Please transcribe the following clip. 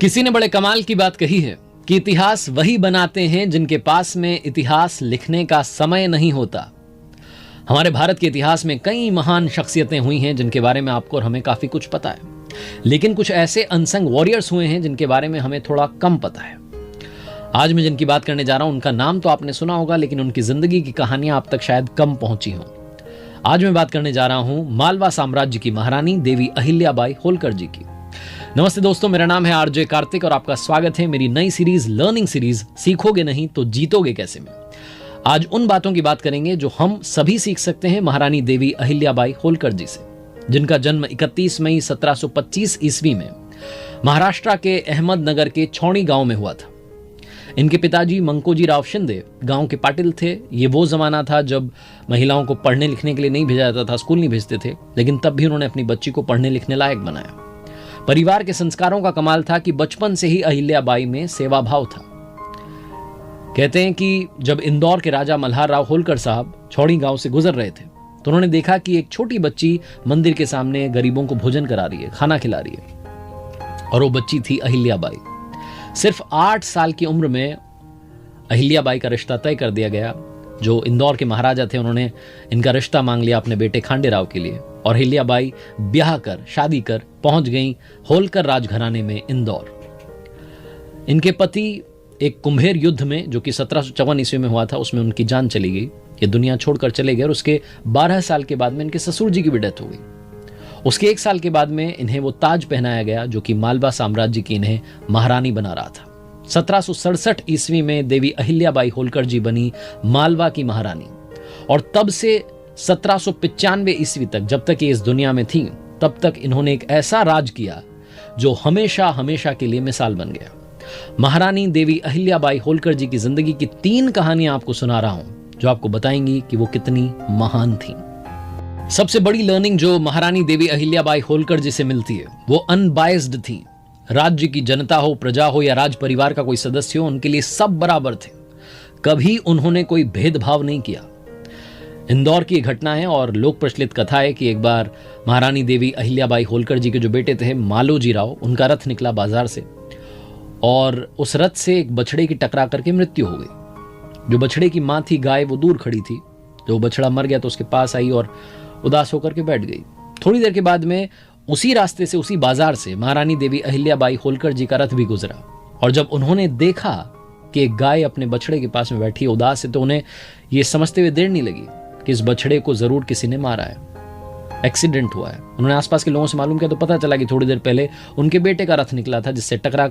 किसी ने बड़े कमाल की बात कही है कि इतिहास वही बनाते हैं जिनके पास में इतिहास लिखने का समय नहीं होता। हमारे भारत के इतिहास में कई महान शख्सियतें हुई हैं जिनके बारे में आपको और हमें काफी कुछ पता है, लेकिन कुछ ऐसे अनसंग वॉरियर्स हुए हैं जिनके बारे में हमें थोड़ा कम पता है। आज मैं जिनकी बात करने जा रहा हूं उनका नाम तो आपने सुना होगा, लेकिन उनकी जिंदगी की कहानियां आप तक शायद कम पहुंची हों। आज मैं बात करने जा रहा हूं मालवा साम्राज्य की महारानी देवी अहिल्याबाई होलकर जी की। नमस्ते दोस्तों, मेरा नाम है आरजे कार्तिक और आपका स्वागत है मेरी नई सीरीज लर्निंग सीरीज सीखोगे नहीं तो जीतोगे कैसे में। आज उन बातों की बात करेंगे जो हम सभी सीख सकते हैं महारानी देवी अहिल्याबाई होलकर जी से, जिनका जन्म 31 मई 1725 ईस्वी में महाराष्ट्र के अहमदनगर के छौणी गांव में हुआ था। इनके पिताजी मंकोजी राव शिंदे गांव के पाटिल थे। ये वो जमाना था जब महिलाओं को पढ़ने लिखने के लिए नहीं भेजा जाता था, स्कूल नहीं भेजते थे, लेकिन तब भी उन्होंने अपनी बच्ची को पढ़ने लिखने लायक बनाया। परिवार के संस्कारों का कमाल था कि बचपन से ही अहिल्याबाई में सेवा भाव था। कहते हैं कि जब इंदौर के राजा मल्हार राव होलकर साहब छौड़ी गांव से गुजर रहे थे तो उन्होंने देखा कि एक छोटी बच्ची मंदिर के सामने गरीबों को भोजन करा रही है, खाना खिला रही है, और वो बच्ची थी अहिल्याबाई। सिर्फ 8 साल की उम्र में अहिल्याबाई का रिश्ता तय कर दिया गया। जो इंदौर के महाराजा थे उन्होंने इनका रिश्ता मांग लिया अपने बेटे खांडे राव के लिए, और अहिल्याबाई ब्याह कर शादी कर पहुंच गई होलकर राजघराने में इंदौर। इनके पति एक कुंभेर युद्ध में, जो कि 1754 ईस्वी में हुआ था, उसमें उनकी जान चली गई। ये दुनिया छोड़कर चले गए और उसके 12 साल के बाद में इनके ससुर जी की भी डेथ हो गई। उसके 1 साल के बाद में इन्हें वो ताज पहनाया गया जो कि मालवा साम्राज्य की इन्हें महारानी बना रहा था। 1767 ईस्वी में देवी अहिल्याबाई होलकर जी बनी मालवा की महारानी, और तब से 1795 ईस्वी तक, जब तक ये इस दुनिया में थी, तब तक इन्होंने एक ऐसा राज किया जो हमेशा हमेशा के लिए मिसाल बन गया। महारानी देवी अहिल्याबाई होलकर जी की जिंदगी की 3 कहानियां आपको सुना रहा हूं जो आपको बताएंगी कि वो कितनी महान थी। सबसे बड़ी लर्निंग जो महारानी देवी अहिल्याबाई होलकर जी से मिलती है वो अनबायस्ड थी। राज्य की जनता हो, प्रजा हो या राज परिवार का कोई सदस्य हो, उनके लिए सब बराबर थे। कभी उन्होंने कोई भेदभाव नहीं किया। इंदौर की घटना है और लोक प्रचलित कथा है कि एक बार महारानी देवी अहिल्याबाई होलकर जी के जो बेटे थे मालोजी राव, उनका रथ निकला बाजार से और उस रथ से एक बछड़े की टकरा करके मृत्यु हो गई। जो बछड़े की मां थी गाय, वो दूर खड़ी थी। जो बछड़ा मर गया तो उसके पास आई और उदास होकर के बैठ गई। थोड़ी देर के बाद में उसी रास्ते से, उसी बाजार से महारानी देवी अहिल्याबाई होलकर जी का रथ भी गुजरा, और जब उन्होंने देखा कि एक गाय अपने बछड़े के पास में बैठी है उदास है, तो उन्हें ये समझते हुए देर नहीं लगी कि इस बछड़े को जरूर किसी ने मारा है, एक्सीडेंट हुआ है। उन्होंने आसपास के लोगों से मालूम किया तो पता चला कि थोड़ी देर पहले उनके बेटे का रथ निकला था जिससे टकरा